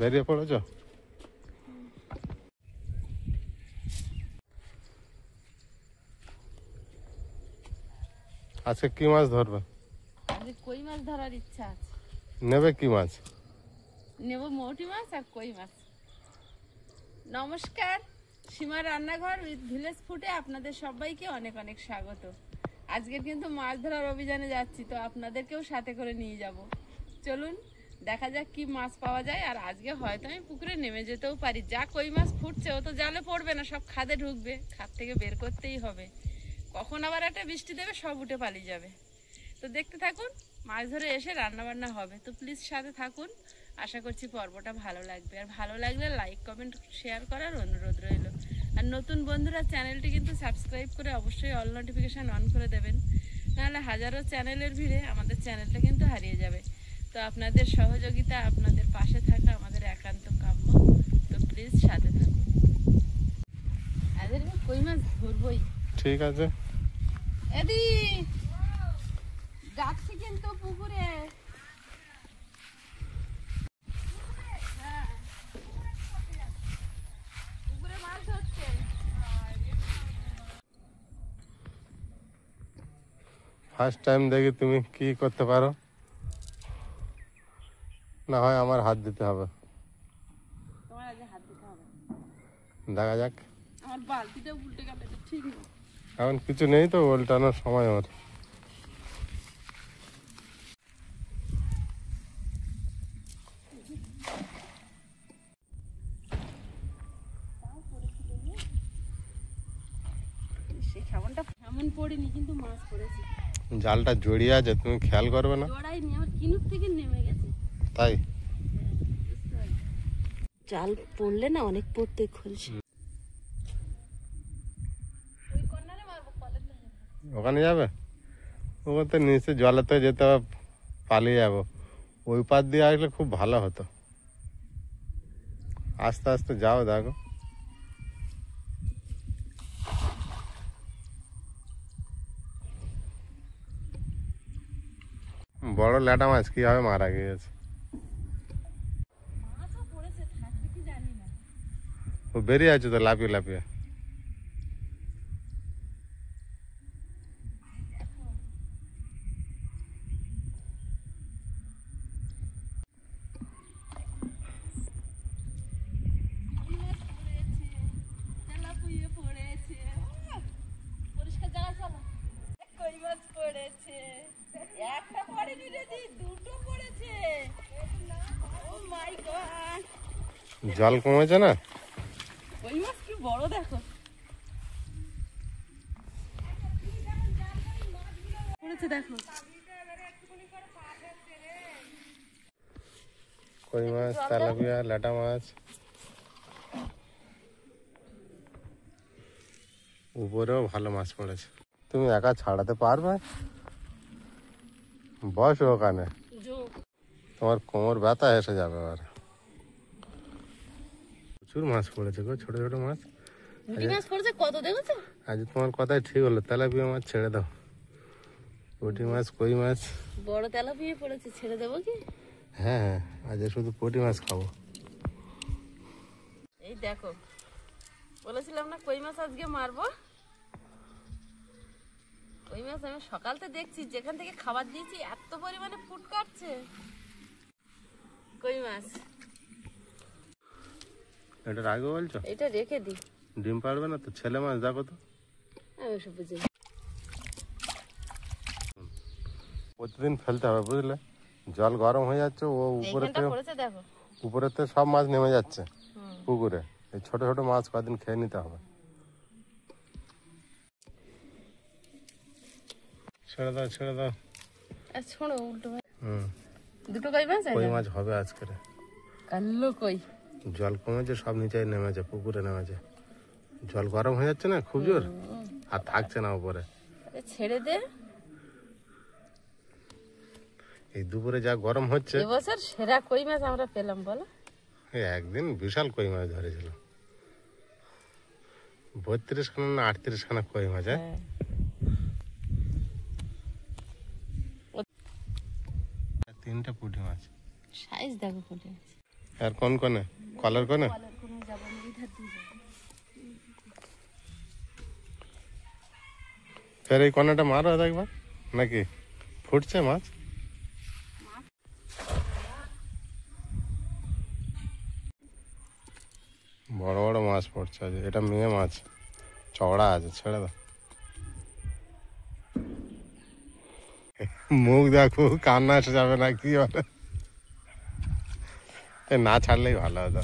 বেরিয়ে পড়েছ? আজকে কি মাছ ধরবে? আজকে কই মাছ ধরার ইচ্ছা আছে। নেবে কি মাছ? নেব মৌটি মাছ আর কই মাছ। নমস্কার, সীমার রান্নাঘর উইথ ভিলেজ ফুডে আপনাদের সবাইকে অনেক অনেক স্বাগত। আজকের কিন্তু মাছ ধরার অভিযানে যাচ্ছি, তো আপনাদেরকেও সাথে করে নিয়ে যাব। চলুন দেখা যাক কি মাছ পাওয়া যায়। আর আজকে হয়তো আমি পুকুরে নেমে যেতেও পারি। যা কই মাছ ফুটছে ও তো জালে পড়বে না, সব খাদে ঢুকবে, খাদ থেকে বের করতেই হবে। কখন আবার একটা বৃষ্টি দেবে, সব উঠে পালিয়ে যাবে। তো দেখতে থাকুন, মাছ ধরে এসে রান্না বান্না হবে। তো প্লিজ সাথে থাকুন, আশা করছি পর্বটা ভালো লাগবে। আর ভালো লাগলে লাইক কমেন্ট শেয়ার করার অনুরোধ রইল। আর নতুন বন্ধুরা চ্যানেলটি কিন্তু সাবস্ক্রাইব করে অবশ্যই অল নোটিফিকেশান অন করে দেবেন, নাহলে হাজারো চ্যানেলের ভিড়ে আমাদের চ্যানেলটা কিন্তু হারিয়ে যাবে। তো আপনাদের সহযোগিতা, আপনাদের পাশে থাকা আমাদের একান্ত কাম্য। তো প্লিজ সাথে থাকুন। আজকে কই মাছ ধরবই। ঠিক আছে। এদি যাচ্ছি কিন্তু পুকুরে। পুকুরে মাছ হচ্ছে। ফার্স্ট টাইম দেখি তুমি কি করতে পারো। না হয় আমার হাত দিতে হবে। তোমার আগে হাত দিতে হবে। দেখা যাক। আমার বালতিটা উল্টে গেল, এটা ঠিক না। এখন কিছু নেই তো উল্টানোর সময় আমার। সেই খাবারটা এমন পড়িনি, কিন্তু মাছ পড়েছে। জালটা জড়িয়ে আছে, তুমি খেয়াল করবে না? জড়াইনি, আমার কিনুর থেকে নেমে গেছে। তাই জাল পড়লে না অনেক পড়তে খুলছে। ওই কর্নারে মারবো, কলের ধারে। ওখানে যাবে? ওখানে তো নিচে জলেতে যেতে হবে, পালিয়ে যাবো। ওই পার দিয়ে আসলে খুব ভালো হতো। আস্তে আস্তে যাও, দেখো। বড় ল্যাটা মাছ কিভাবে মারা গিয়েছে। মাছও পড়েছে, থাকবে কি জানি না। ও বেরিয়ে আছে তো লাফিয়ে লাফিয়ে। কি মাছ পড়েছে, তেলাপিয়া পড়েছে। পরিষ্কার জায়গায় চলো। কই মাছ পড়েছে, একটা পড়েনি রে দি, দুটো পড়েছে। ও মাই গড, জল কমেছে না? কই মাছ কি বড় দেখো। পড়েছে দেখো। কই মাছ, তেলাপিয়া, ল্যাটা মাছ। উপরেও ভালো মাছ পড়েছে। তুমি একা ছাড়াতে পারবে? বসো ওখানে, তোমার কোমর ব্যথা এসে যাবে। আর প্রচুর মাছ পড়েছে গো, ছোট ছোট মাছ। পুঁটি মাছ পড়েছে কত দেখেছো? আজ তোমার কথাই ঠিক হলো, তেলাপিয়া মাছ ছেড়ে দাও। পুঁটি মাছ, কই মাছ। বড় তেলাপিয়া পড়েছে, ছেড়ে দেবো কি? হ্যাঁ হ্যাঁ, আজ শুধু পুঁটি মাছ খাবো। এই দেখো, বলেছিলাম না কই মাছ আজকে মারবো। কই মাছ আমি সকালতে দেখছি, যেখান থেকে খাবার দিয়েছি এত পরিমাণে ফুট কাটছে। কই মাছ এটা রাখবো বলছো? এটা রেখে দিই। ডিম পারবে না তো? ছেলে মাছ দেখো তো। আমি সব বুঝি। প্রতিদিন ফেলতে হবে, বুঝলে? জল গরম হয়ে যাচ্ছে, ও উপরে তো সব মাছ নেমে যাচ্ছে পুকুরে। এই ছোট ছোট মাছ কদিন খেয়ে নিতে হবে। ছেড়ে দাও, ছেড়ে দাও। শোনো, উল্টো হুম, দুটো কই মাছ কই মাছ হবে আজকে। কাল্লো কই। জল কমেছে, সব নিচে নেমেছে, পুকুরে নেমেছে। জল গরম হয়ে যাচ্ছে না খুব জোর, আর থাকছে না উপরে। ছেড়ে দে। এই দুপুরে যা গরম হচ্ছে, এবছর সেরা কই মাছ আমরা পেলাম বলো। একদিন বিশাল কই মাছ ধরেছিল, 32 খানা না 38 খানা কই মাছ। তিনটা পুঁটি মাছ, সাইজ দেখো পুঁটি মাছ। আর কোন কোনে? কলার কোনে? কলের কোনো যাবো না, ইধার দিয়ে যাবো। ফের এই কোনাটা মারো একবার নাকি ফুটছে মাছ? বড় বড় মাছ পড়ছে আজ। এটা মেয়ে মাছ, চওড়া আছে, ছেড়ে দাও। মুখ দেখো, কান্না এসে যাবে না কি বলে? না ছাড়লেই ভালো হতো।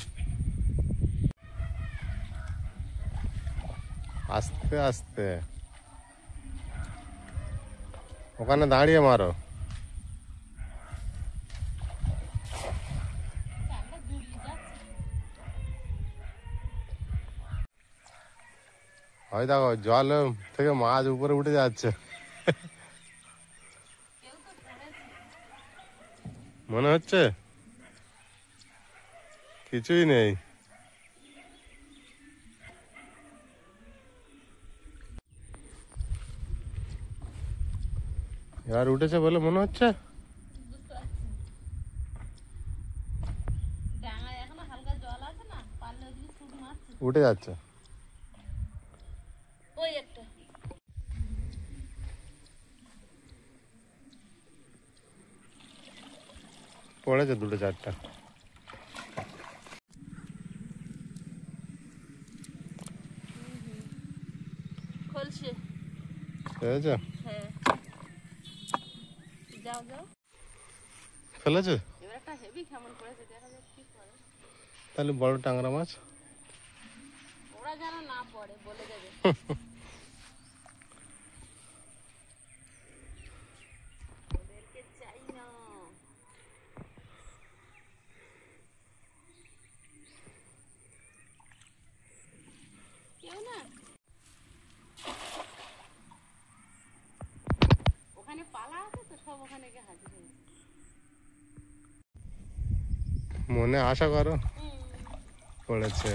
আস্তে আস্তে ওখানে দাঁড়িয়ে মারো। ওই দেখো জল থেকে মাছ উপরে উঠে যাচ্ছে, মনে হচ্ছে কিছুই নেই। এবার উঠেছে বলে মনে হচ্ছে। ডাঙায় এখনো হালকা জল আছে না, পারলে ওদিকে ছুট মারছে। উঠে যাচ্ছে। ওই একটা পড়েছে দুটো চারটা। খোলছে। পেয়েছে? হ্যাঁ, যাও যাও। ফেলেছে? এবার একটা হেভি কেমন পড়েছে, দেখা যাক কি করে। তাহলে বড় টাংরা মাছ। ওরা যেন না পড়ে বলে দেবে। ওদেরকে চাই না। কেউ না ওখানে পালা আছে তো, সব ওখানে গিয়ে হাজির হয়েছে। মনে আশা করো পড়েছে।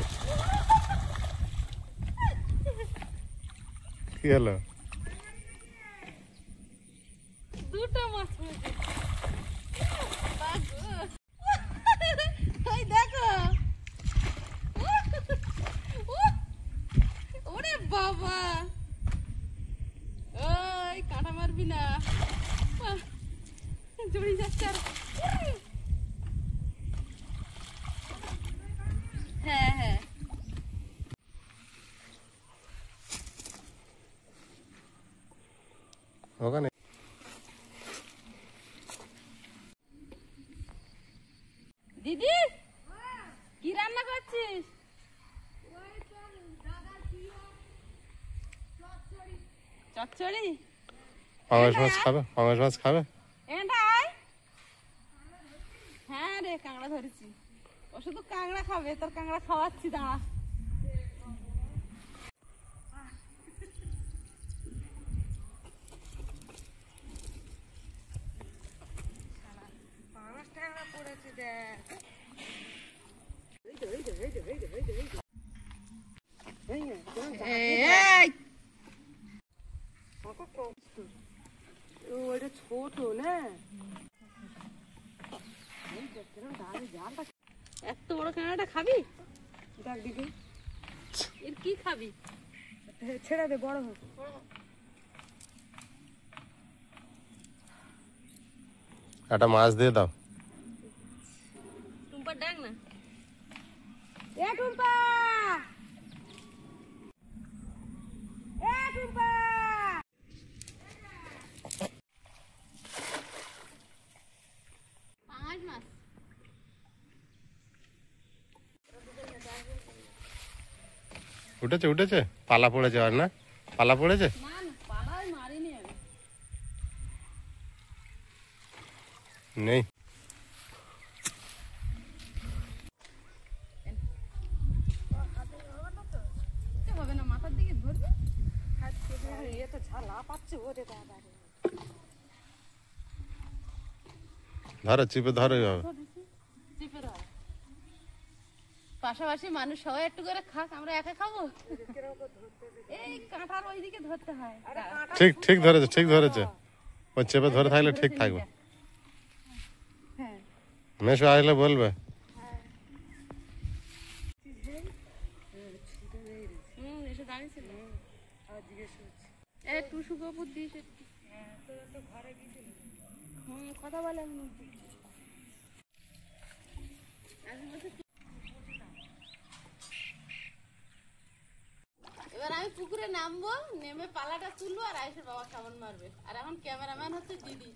কি হলো? দুটো মাছ পড়েছে। ওই দেখো, ওরে বাবা, ওই কাঁটা মারবি না, জড়ি যাচ্ছে। আর হ্যাঁ হ্যাঁ, ওখানে দিদি কি রান্না করছিস? চচ্চড়ি। পাঙাশ মাছ খাবে? পাঙাশ মাছ খাবে? এটা আয়। হ্যাঁ রে, কাঁকড়া ধরেছি। ও শুধু কাঁকড়া খাবে, তোর কাঁকড়া খাওয়াচ্ছি, দাঁড়া। পড়েছে দেখ। ওইটা ছোট না, এত বড় কাঁকড়াটা খাবি? দেখ দিদি, এর কি খাবি? ছেড়ে দে, বড় হোক। একটা মাছ দিয়ে দাও। টুম্পা ডাক না, এ টুম্পা, এ টুম্পা। পাঁচ মাস উঠেছে উঠেছে, পালা পড়েছে আর না? পালা পড়েছে? না না, পালায় মারিনি আমি। নেই। হবে না, মাথার দিকে ধরবে। এ তো ঝালা পাচ্ছে, ওরে দাদা রে। ধরো, চিপে ধরো এইভাবে। চিপে ধর। পাশাপাশি মানুষ সবাই একটু করে খাক, আমরা একা খাবো? এই কাঁটার ওইদিকে ধরতে হয়। ঠিক ঠিক ধরেছে, ঠিক ধরেছে। ও চেপে ধরে থাকলে ঠিক থাকবে। হ্যাঁ, মেশো আসলে বলবে। টুসুকে উপর দিয়েছে কথা বলে এবার আমি পুকুরে নামবো, নেমে পালাটা তুলবো আর আইসের বাবা সাবান মারবে। আর এখন ক্যামেরাম্যান হচ্ছে দিদি।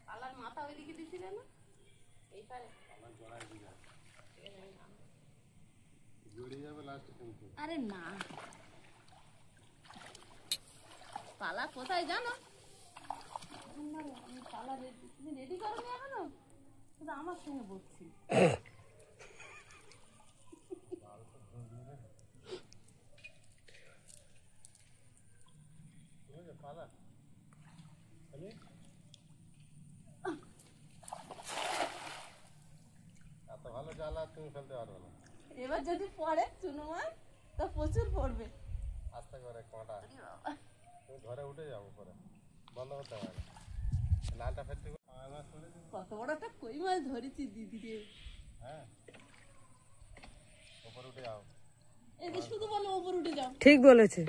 পালার মাথা ওইদিকে দিছিল না, এই পারে আরে না, পালা কোথায় জানো? পালা তুমি রেডি করো নি এখনো? আমার সঙ্গে বলছি ভালো জাল আর তুমি ফেলতে পারবে না। এবার যদি পড়ে চুনুমার তো প্রচুর পড়বে। আস্তে করে কাঁটা তুমি ধরে উঠে যাবো, পরে বন্ধ করতে পারবে। লালটা ফেলতে কত বড় একটা কই মাছ ধরেছি দিদি রে। হ্যাঁ উপরে উঠে যাও, এই যে শুধু বলো উপরে উঠে যাও। ঠিক বলেছে।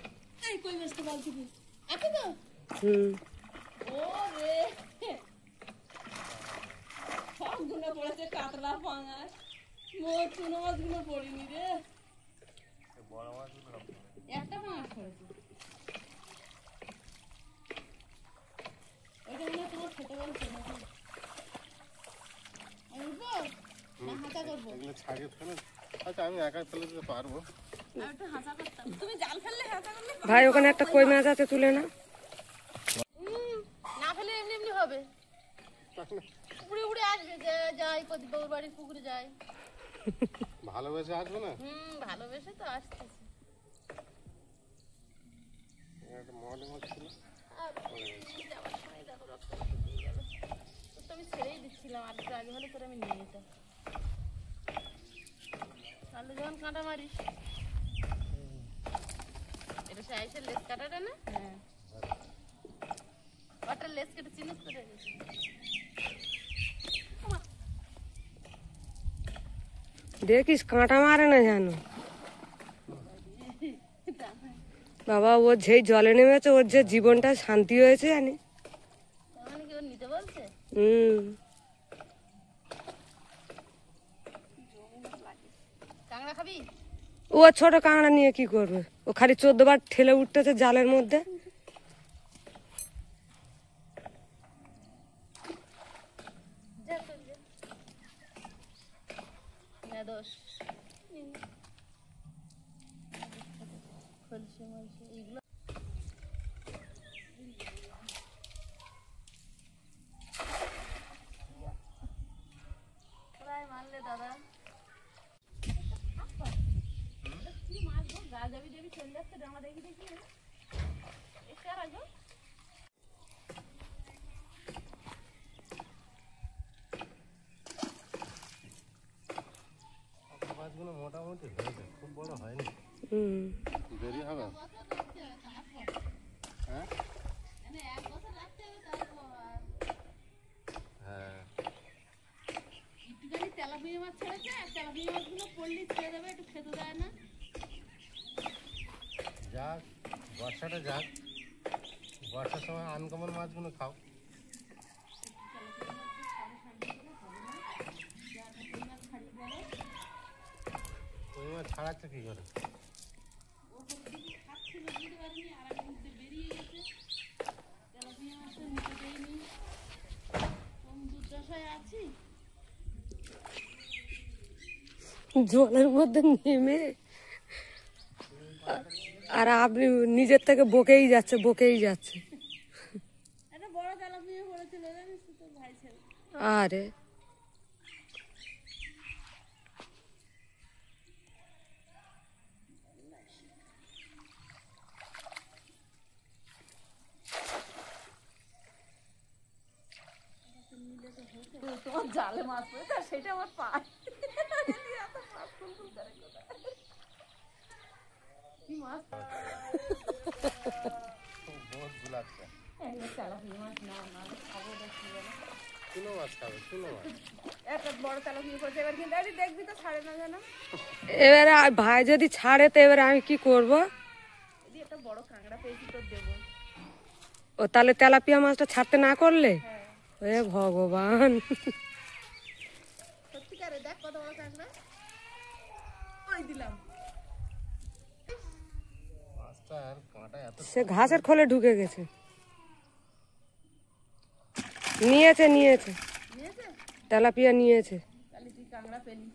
এই কই মাছটা বালতি দিই আছে তো? ও রে সবগুলো পড়েছে, কাতলা পাঙাশ মোর চুনো মাছগুলো পড়িনি রে। বড় মাছগুলো একটা পাঙাশ পড়েছে, ওইটা মনে হয় তোমার খেতে বলছে না। আমি উঠবো না হাঁটা করবো? এগুলো ছাগে ফেলে, আচ্ছা আমি একাই ফেলে দিতে পারবো। আমি একটু হাঁটা করতাম, তুমি জাল ফেললে হাঁটা করলে ভাই ওখানে একটা কই মাছ আছে, তুলে না। না ফেলে এমনি এমনি হবে, পুকুরে উড়ে আসবে। যে যাই প্রদীপ বাবুর বাড়ির পুকুরে যাই। ভালোবেসে আসবে না? ভালোবেসে তো আসতেছে। একটা মহলে মাছ ছিল, যাওয়ার সময় দেখো রক্ত বেরিয়ে গেল। তোর তো আমি ছেড়েই দিচ্ছিলাম, আর একটু আগে হলে তোর আমি নিয়ে যেতাম। তাহলে যখন কাঁটা মারিস, এটা সে আইসের লেজ কাটাটা না? হ্যাঁ, ওটার লেজ কেটে চিনিস করে রেখেছি। দেখিস কাঁটা মারে না জানো বাবা। ও যেই জলে নেমেছে, ওর যে জীবনটা শান্তি হয়েছে জানি। মানে কি ওর নিতে বলছে? কাঁকড়া খাবি? ও ছোট কাঁকড়া নিয়ে কি করবে? ও খালি 14 বার ঠেলে উঠতেছে জালের মধ্যে। দোষ খলসে মলসে এইগুলো প্রায় মারলে দাদা। কি মাছ গো, গা যাবি যাবি চলে যাচ্ছে ডাঙা দেখি দেখি। এসে আর আগে মাছগুলো মোটামুটি হয়েছে, খুব বড় হয়নি। দেরি হবে। হ্যাঁ হ্যাঁ, একটুখানি তেলাপিয়া মাছ ছেড়েছে, তেলাপিয়া মাছগুলো পড়লে ছেড়ে দেবে, একটু খেতে দেয় না। যাক বর্ষাটা যাক, বর্ষার সময় আনকমন মাছগুলো খাও। ওই মাছ ছাড়াচ্ছে কি করে? জলের মধ্যে নেমে আর আপনি নিজের থেকে বকেই যাচ্ছে, বকেই যাচ্ছে। একটা বড় তেলাপিয়া পড়েছিল জানিস তো তোর ভাই ছেলে। আরে তোমার জালে মাছ পড়েছে, সেটা আমার পায়। কি মাছ? বহুত গুলাচ্ছে। তেলাপিয়া মাছ না, না খাবো দেখি বলে। চুনো মাছ খাবে, চুনো মাছ। একটা বড় তেলাপিয়া পড়েছে, এবার কিন্তু আরে দেখবি তো ছাড়ে না যেন। এবারে ভাই যদি ছাড়ে তো এবারে আমি কি করব? দিয়ে একটা বড় কাঁকড়া পেয়েছি তোর দেবো। ও তাহলে তেলাপিয়া মাছটা ছাড়তে না করলে? এ ভগবান, সত্যিকারে দেখ কত বড় কাঁকড়া। ওই দিলাম। মাছটার কাঁটা এত সে ঘাসের খোলে ঢুকে গেছে। নিয়েছে নিয়েছে? তেলাপিয়া নিয়েছে। তাহলে তুই কাঁকড়া পেলি।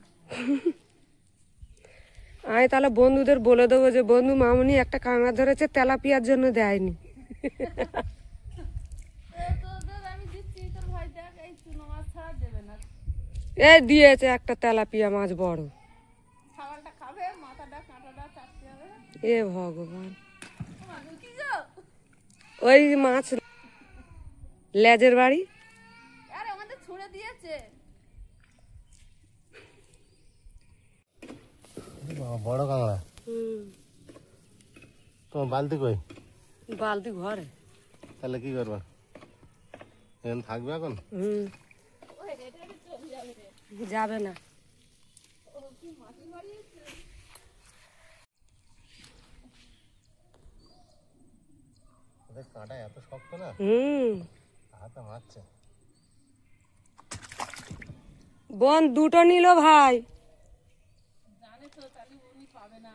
আমি তাহলে বন্ধুদের বলে দেবো যে বন্ধু মামুনি একটা কাঁকড়া ধরেছে, তেলাপিয়ার জন্য দেয়নি। আমি দিচ্ছি, তোর ভাই দেখ এই চুনো মাছ ছাড়া দেবে না। এ দিয়েছে একটা তেলাপিয়া মাছ বড়। ছাগলটা খাবে, মাথাটা কাঁটাটা চাটতে হবে। এ ভগবান, কি গো? ওই মাছ লেজের বাড়ি। আরে আমাদের ছুঁড়ে দিয়েছে। বড় কাঁকড়া। তোমার বালতি কই? বালতি ঘরে। তাহলে কি করবা? এখানে থাকবে এখন? যাবে না। ওদের কাঁটা এত শক্ত না, হাতে মারছে। বোন দুটো নিল ভাই। জানে তো, তাহলে উনি পাবে না।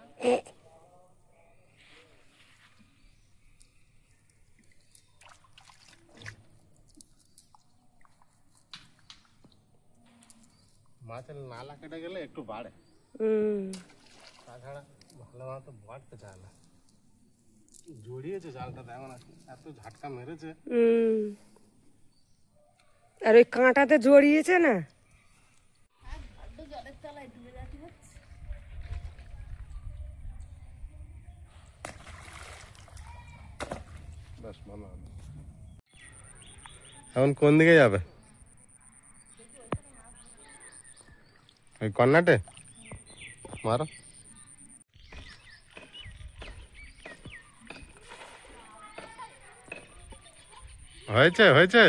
মাছের নালা কেটে গেলে একটু বাড়ে, তাছাড়া ভালো মতো বাড়তে চায় না। জড়িয়েছে জালটা, দেখো না এত ঝাটকা মেরেছে। আর ওই কাঁটাতে জড়িয়েছে না। জলের তলায় ডুবে যাচ্ছে হচ্ছে। বেশ ভালো হবে। এখন কোন দিকে যাবে? ওই কর্নাটে মারো। হয়েছে হয়েছে।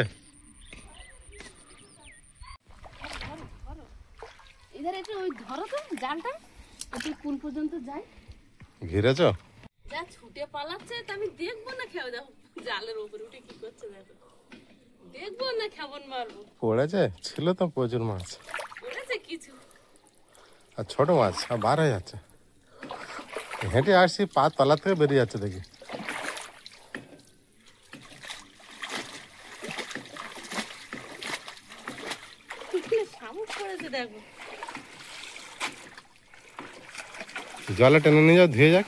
এদের একটু ওই ধরো তো জালটা, একটু কোন পর্যন্ত যায়। ঘিরেছ? যা ছুটে পালাচ্ছে, তা আমি দেখবো না? খেয়ে দেখো জালের উপরে উঠে কি করছে দেখো। দেখবো না কেমন মারবো। পড়েছে? ছিল তো প্রচুর মাছ। পড়েছে কিছু। আর ছোট মাছ আর বার হয়ে যাচ্ছে। হেঁটে আসছি, পা তলা থেকে বেরিয়ে যাচ্ছে দেখি। শামুক পড়েছে দেখো। জলে টেনে নিয়ে যাও, ধুয়ে যাক।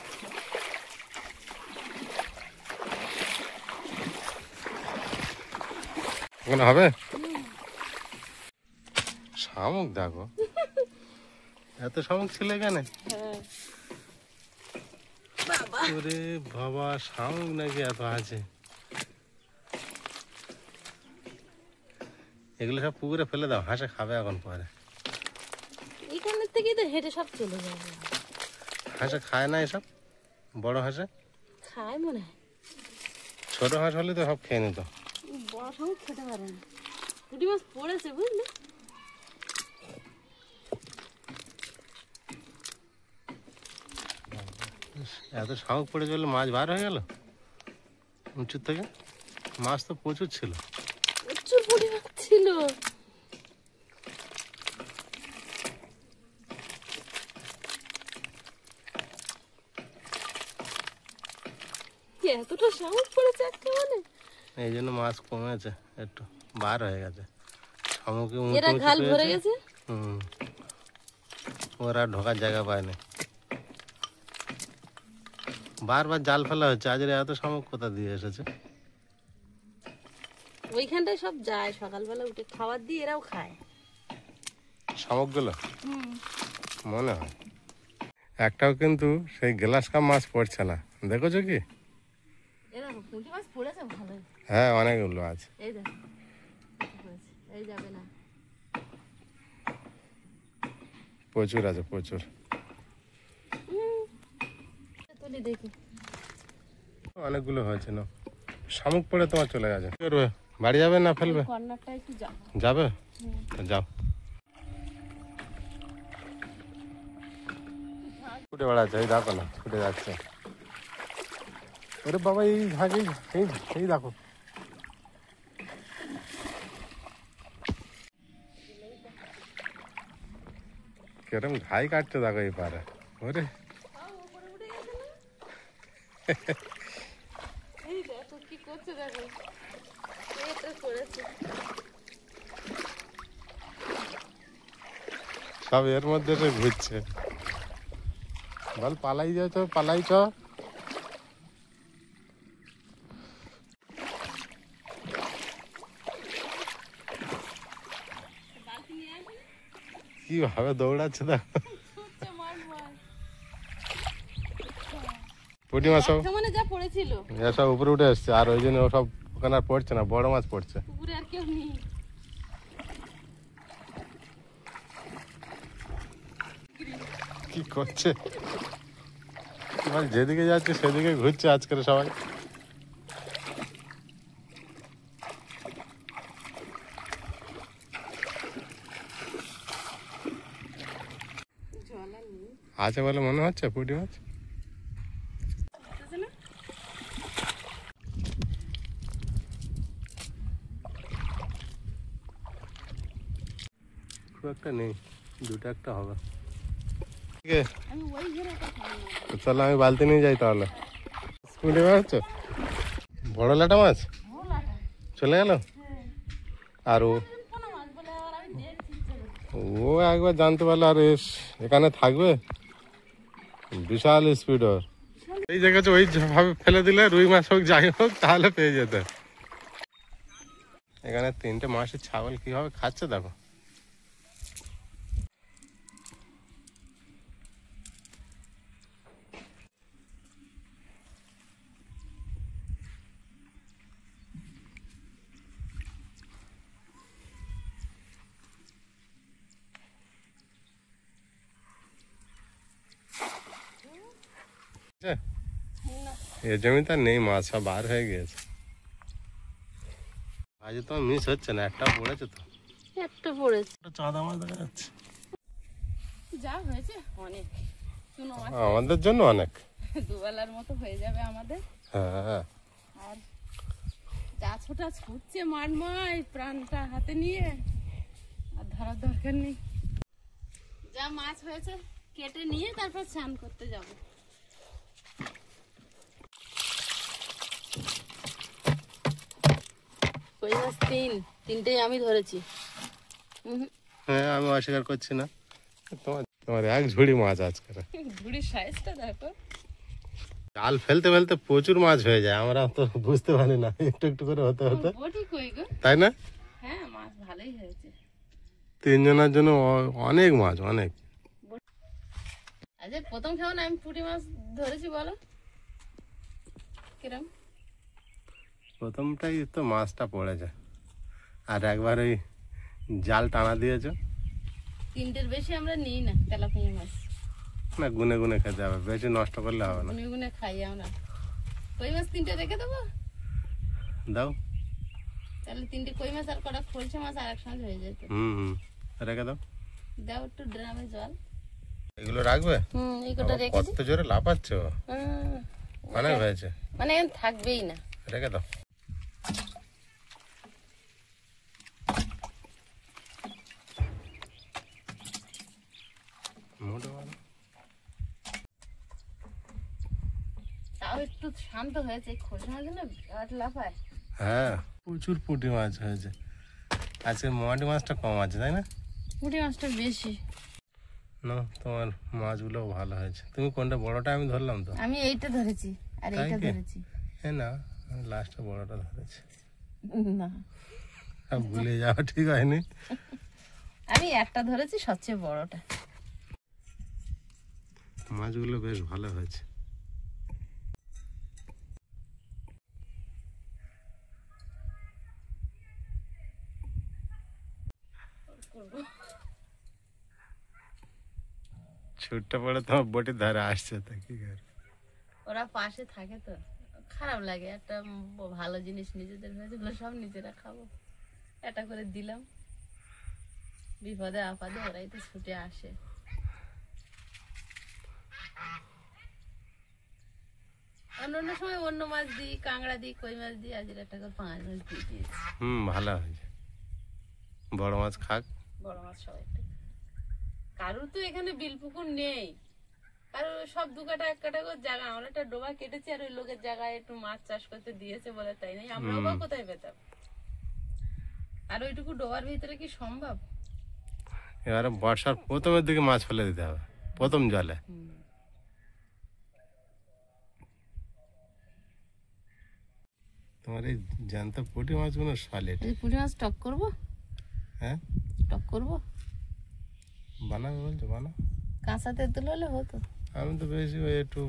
ওখানে হবে শামুক। দেখো এত শামুক ছিল এখানে। ওরে বাবা, শামুক নাকি এত আছে? এগুলো সব পুকুরে ফেলে দাও, হাঁসে খাবে এখন পরে। এখানের থেকেই তো হেঁটে সব চলে যাবে। হাঁসে খায় না এসব? বড় হাঁসে খায় মনে হয়। ছোট হাঁস হলে তো সব খেয়ে নিত। বড় শামুক খেতে পারে না। পুঁটি মাছ পড়েছে বুঝলি। এত শামুক পড়ে চললে মাছ বার হয়ে গেল উঁচুর থেকে। মাছ তো প্রচুর ছিল, প্রচুর পুঁটি মাছ ছিল। এতটা শামুক পড়েছে একেবারে। এই জন্য মাছ কমেছে, একটু বার হয়ে গেছে। শামুকে এরা ঘাল ভরে গেছে। ওরা ঢোকার জায়গা পায়নি। বারবার জাল ফেলা হচ্ছে, আজ এত শামুক কোথা দিয়ে এসেছে? ওইখানটায় সব যায়, সকালবেলা উঠে খাবার দিয়ে এরাও খায় শামুক গুলো মনে হয়। একটাও কিন্তু সেই গ্লাস কাপ মাছ পড়ছে না, দেখেছো কি? এরকম পুঁটি মাছ পড়েছে ভালোই। হ্যাঁ অনেকগুলো আছে। এই দেখো এই যাবে না। প্রচুর আছে প্রচুর। তুলি দেখি। অনেকগুলো হয়েছে না, শামুক পড়ে তোমার চলে গেছে। কি করবে, বাড়ি যাবে না ফেলবে? কর্নারটা একটু যাবে, যাও। ছুটে বেড়াচ্ছে, এই দেখো না ছুটে যাচ্ছে। अरे बाबा ये भागे कहीं कहीं देखो किरम घाई काटते देखो ये पारे अरे এই দেখো কি করছে দেখো এটা করেছে সব এর মধ্যে ঘুরছে বল পালাই যাও তো পালাই চ কিভাবে দৌড়াচ্ছে দেখো পুঁটি মাছ সব মানে যা পড়েছিল সব উপরে উঠে আসছে আর ওই জন্য ও সব ওখানে আর পড়ছে না বড় মাছ পড়ছে পুকুরে আর কেউ নেই কি করছে যেদিকে যাচ্ছে সেদিকে ঘুরছে আজকের সবাই আছে বলে মনে হচ্ছে পুঁটি মাছ খুব একটা নেই দুটো একটা হবে ঠিক আছে চলো আমি বালতি নিয়ে যাই তাহলে পুঁটি মাছ হচ্ছে বড় লাটা মাছ চলে গেল আর ও একবার জানতে পারলো আর এখানে থাকবে বিশাল স্পিড ওর এই জায়গাতে ওই ভাবে ফেলে দিলে রুই মাছ হোক যাই হোক তাহলে পেয়ে যেত এখানে তিনটে মাসের ছাগল কিভাবে খাচ্ছে দেখো এ জমিতে নেই মাছ সব বার হয়ে গিয়েছে আজ তো মিস হচ্ছে না একটা পড়েছে তো একটা পড়েছে চাঁদা মাছ দেখা যাচ্ছে যা হয়েছে অনেক চুনো মাছ আমাদের জন্য অনেক দুবেলার মতো হয়ে যাবে আমাদের হ্যাঁ আর যা ছোটা ছুটছে মারমাই প্রাণটা হাতে নিয়ে আর ধরার দরকার নেই যা মাছ হয়েছে কেটে নিয়ে তারপর স্নান করতে যাবো কই মাছ তিনটেই আমি ধরেছি হ্যাঁ আমি অস্বীকার করছি না তোমার তোমার এক ঝুড়ি মাছ আজকে ঝুড়ির সাইজটা দেখো জাল ফেলতে ফেলতে প্রচুর মাছ হয়ে যায় আমরা তো বুঝতে পারি না একটু একটু করে হতে হতে বটি কই গো তাই না হ্যাঁ মাছ ভালোই হয়েছে তিনজনের জন্য অনেক মাছ অনেক আজ প্রথম খাও না আমি পুঁটি মাছ ধরেছি বলো কিরম প্রথমটাই তো মাছটা পড়েছে আর একবার ওই জাল টানা দিয়েছো তিনটের বেশি আমরা নিই না তেলাপিয়া মাছ না গুনে গুনে খেতে হবে বেশি নষ্ট করলে হবে না গুনে গুনে খাই আমরা কই মাছ তিনটে রেখে দেবো দাও তাহলে তিনটে কই মাছ আর কটা খলসে মাছ আর একসঙ্গে হয়ে যেত হুম রেখে দাও দাও একটু ড্রামে জল এগুলো রাখবে এই কটা রেখেছি কত জোরে লাফাচ্ছে অনেক হয়েছে মানে এখন থাকবেই না রেখে দাও তাও একটু শান্ত হয়েছে খোসা মাছ না বিরাট লাফায় হ্যাঁ প্রচুর পুঁটি মাছ হয়েছে আজকে মোয়াটি মাছটা কম আছে তাই না পুঁটি মাছটা বেশি না তোমার মাছগুলো ভালো হয়েছে তুমি কোনটা বড়টা আমি ধরলাম তো আমি এইটা ধরেছি আর এইটা ধরেছি হ্যাঁ না আমি লাস্টে বড়টা ধরেছি না ভুলে যাওয়া ঠিক হয়নি আমি একটা ধরেছি সবচেয়ে বড়টা মাছগুলো বেশ ভালো হয়েছে ছুটটা পড়ে তোমার বটির ধারে আসছে তো কি করে ওরা পাশে থাকে তো খারাপ লাগে একটা ভালো জিনিস নিজেদের হয়েছে সব নিজেরা খাবো এটা করে দিলাম বিপদে আপদে ওরাই তো ছুটে আসে অন্য সময় অন্য মাছ দিই, কাঁকড়া দিই, কই মাছ দিই, আজ একটা করে পাঙাশ মাছ দিয়ে দিয়েছি। ভালো হয়েছে, বড় মাছ খাক। বড় মাছ সবাই একটু। কারোর তো এখানে বিল পুকুর নেই, কারো সব 2 কাঠা 1 কাঠা করে জায়গা। আমরা একটা ডোবা কেটেছি আর ওই লোকের জায়গায় একটু মাছ চাষ করতে দিয়েছে বলে তাই নাই, আমরাও বা কোথায় পেতাম? আর ওইটুকু ডোবার ভিতরে কি সম্ভব? এবারে বর্ষার প্রথমের দিকে মাছ ফেলে দিতে হবে, প্রথম জলে। তোমার এই জ্যান্ত পুঁটি মাছগুলো সলিড। এই পুঁটি মাছ টক করবো? হ্যাঁ, টক করবো। বানাবে বলছো, বানাও। কাঁচা তেঁতুল হলে হতো। আমি তো বেশি ওই একটু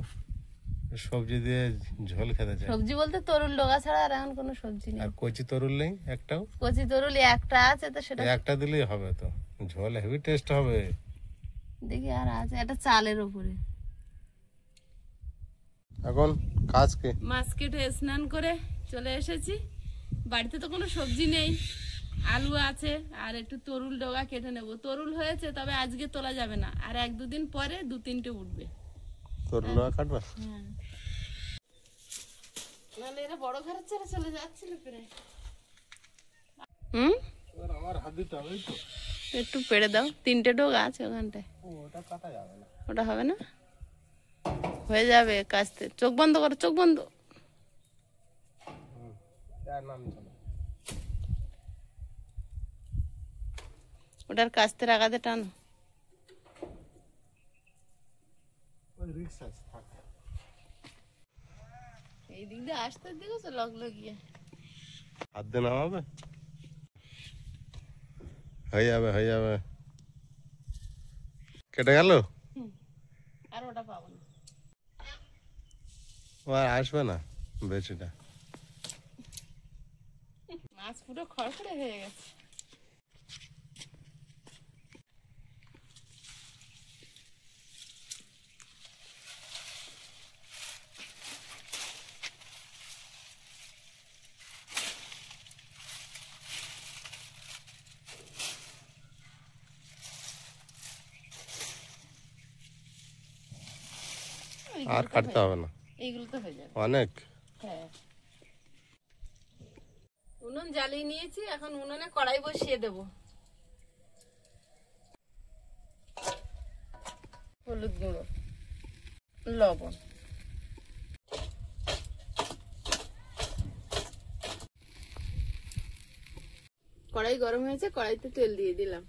সবজি দিয়ে ঝোল খেতে চাই। সবজি বলতে তরুল ডগা ছাড়া আর এখন কোনো সবজি নেই। আর কচি তরুল নেই একটাও? কচি তরুল একটা আছে, তো সেটা একটা দিলেই হবে, তো ঝোল হেভি টেস্ট হবে। দেখি আর আছে একটা চালের উপরে। এখন কাজ কি? মাছ কেটে স্নান করে চলে এসেছি। বাড়িতে তো কোনো সবজি নেই, আলু আছে আর একটু তরুল ডগা কেটে নেব। তরুল হয়েছে, তবে আজকে তোলা যাবে না, আর 1-2 দিন পরে 2-3টে উঠবে। তরুল কাটবা? হ্যাঁ, নাহলে এরা বড় ঘরের ছেড়ে চলে যাচ্ছিল প্রায়। আমার হাত দিতে হবে তো, একটু পেড়ে দাও। 3টে ডগা আছে ওখানটায়। ওটা কাটা যাবে না। ওটা হবে না, হয়ে যাবে কাস্তে। চোখ বন্ধ করো, চোখ বন্ধ। ওটার কাস্তে রাখাতে টানো। এই দিক দিয়ে আসতে দেখেছো লগলগিয়ে। হাত দিয়ে নামাবে, হয়ে যাবে, হয়ে যাবে। কেটে গেল, আর ওটা পাবো না। ও আর আসবে না বেশিটা। মাছ পুরো খড়খড়ে হয়ে গেছে। আর কাটতে হবে না, এইগুলো তো হয়ে যাবে অনেক। হ্যাঁ, উনুন জ্বালিয়ে নিয়েছি, এখন উনুনে কড়াই বসিয়ে দেব। হলুদ গুঁড়ো, লবণ, কড়াই গরম হয়েছে, কড়াইতে তেল দিয়ে দিলাম।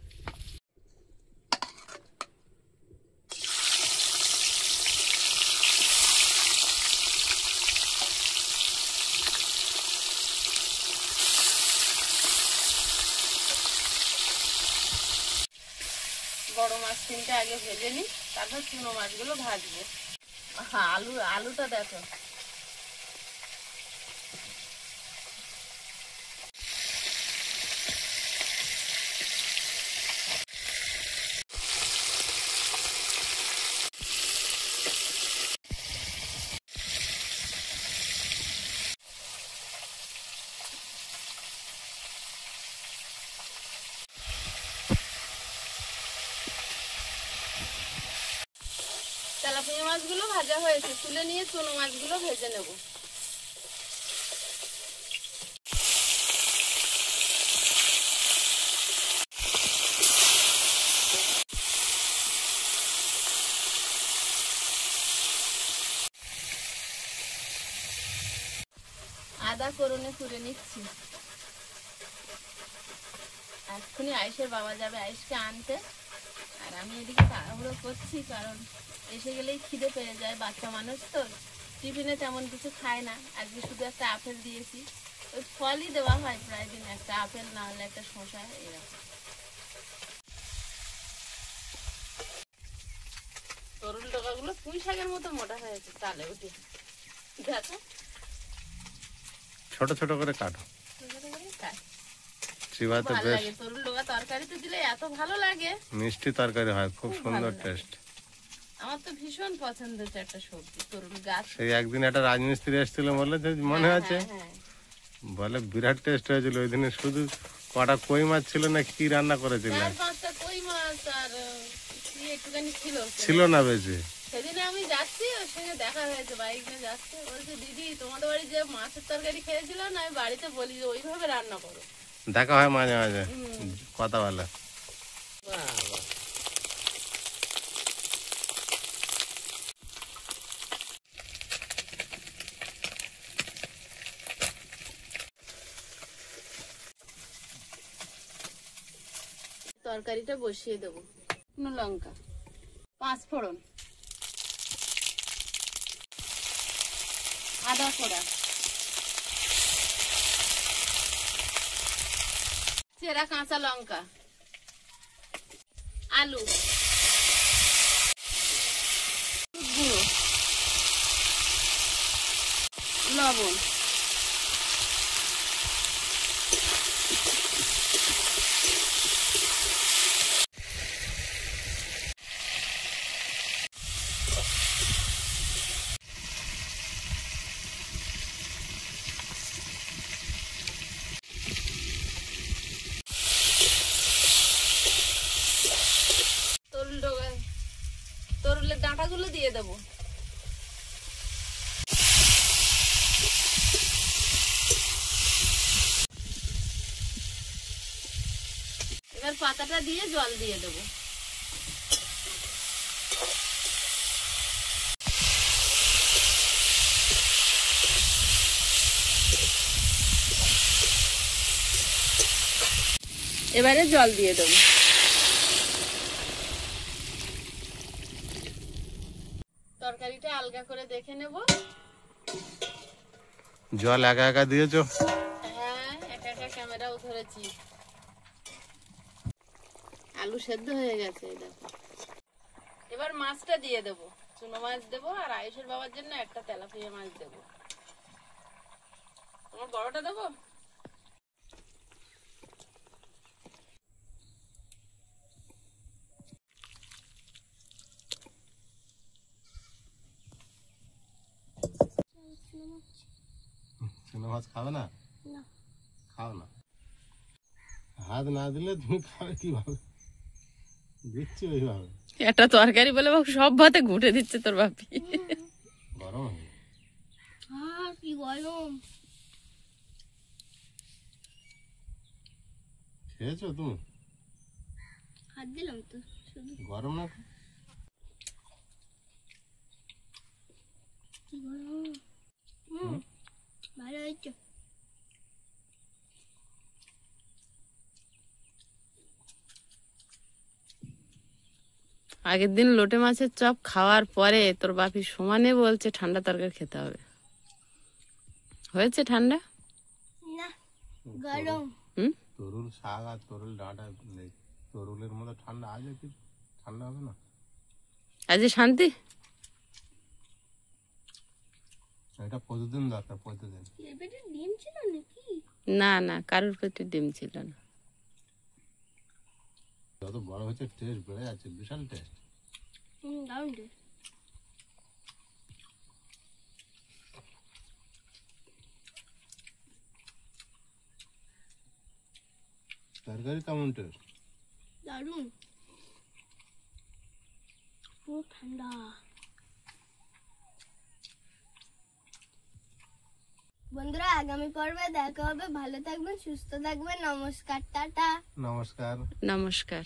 বড় মাছ 3টে আগে ভেজে নি, তারপর চুনো মাছগুলো ভাজবো। হ্যাঁ, আলুটা দেখো। তেলাপিয়া মাছগুলো ভাজা হয়েছে, তুলে নিয়ে চুনো মাছগুলো ভেজে নেব। আদা করনে করে নিচ্ছি। এক্ষুনি আয়েশের বাবা যাবে আয়েশকে আনতে, আর আমি এদিকে তাড়াহুড়ো করছি, কারণ এসে গেলেই খিদে পেয়ে যায়। বাচ্চা মানুষ তো, টিফিনে তেমন কিছু খায় না। আজকে শুধু একটা আপেল দিয়েছি, ওই ফলই দেওয়া হয় প্রায় দিন, একটা আপেল না হলে একটা শসা, এরকম। তরুল ডগাগুলো পুঁই শাকের মতো মোটা হয়েছে, তালে উঠে দেখো। ছোট ছোট করে কাটো, চিবাতে ভালো বেশ লাগে। তরুল ডগা তরকারিতে দিলে এত ভালো লাগে, মিষ্টি তরকারি হয়, খুব খুব সুন্দর ভালো লাগে। টেস্ট। আমার তো ভীষণ পছন্দের একটা সবজি তরুল গাছ। সেই একদিন একটা রাজমিস্ত্রি এসেছিল, বললে যে মনে আছে, হ্যাঁ, বলে বিরাট টেস্ট হয়েছিল। ওই দিনে শুধু কটা কই মাছ ছিল না কি রান্না করেছিল, 4-5টা কই মাছ আর কি একটুখানি ছিল। ছিল না বেশি। সেদিনে আমি যাচ্ছি, সে সঙ্গে দেখা হয়েছে, বাইক নিয়ে যাচ্ছে, বলছে দিদি তোমাদের বাড়ি যে মাছের তরকারি খেয়েছিল না, আমি বাড়িতে বলি যে ওইভাবে রান্না করো। দেখা হয় মাঝে মাঝে, কথা বলে। বাবা তরকারিটা বসিয়ে দেবো। শুকনো লঙ্কা, 5 ফোড়ন, আদা ফোড়া, চেরা কাঁচা লঙ্কা, আলু, গুঁড়ো, লবণ, তরুলের ডাঁটাগুলো দিয়ে দেবো। এবার পাতাটা দিয়ে জল দিয়ে দেবো। এবারে জল দিয়ে দেবো। তরকারিটা আলগা করে দেখে নেব। জল একা একা দিয়েছো? হ্যাঁ, একা একা ক্যামেরাও ধরেছি। আলু সেদ্ধ হয়ে গেছে, এই দেখো। এবার মাছটা দিয়ে দেবো। চুনো মাছ দেবো, আর আয়ুষের বাবার জন্য একটা তেলাপিয়া মাছ দেবো। তোমার বড়টা দেবো? চুনো মাছ খাবে না? খাও না। হাত না দিলে তুমি খাবে কিভাবে? দিচ্ছি ওইভাবে। একটা তরকারি বলে সব ভাতে ঘুটে দিচ্ছে তোর বাপি। গরম হয়ে কি গরম। খেয়েছো তুমি? হাত দিলাম তো শুধু। গরম না? কি গরম। ভালো হয়েছে। আগের দিন লোটে মাছের চপ খাওয়ার পরে তোর বাপি সমানে বলছে ঠান্ডা তরকারি খেতে হবে। হয়েছে ঠান্ডা? না, গরম। তরুল শাক আর তরুল ডাঁটা নেই। তরুলের মধ্যে ঠান্ডা আজ কি ঠান্ডা হবে না? আজ শান্তি। এটা প্রতিদিন দরকার, প্রতিদিন। এর পেটে ডিম ছিল নাকি? না না, কারোর পেটে ডিম ছিল না। যত বড় হচ্ছে টেস্ট বেড়ে যাচ্ছে, বিশাল টেস্ট। দারুণ টেস্ট। তরকারি কেমন টেস্ট? দারুণ, পুরো ঠান্ডা। বন্ধুরা, আগামী পর্বে দেখা হবে। ভালো থাকবেন, সুস্থ থাকবেন। নমস্কার, টাটা। নমস্কার। নমস্কার।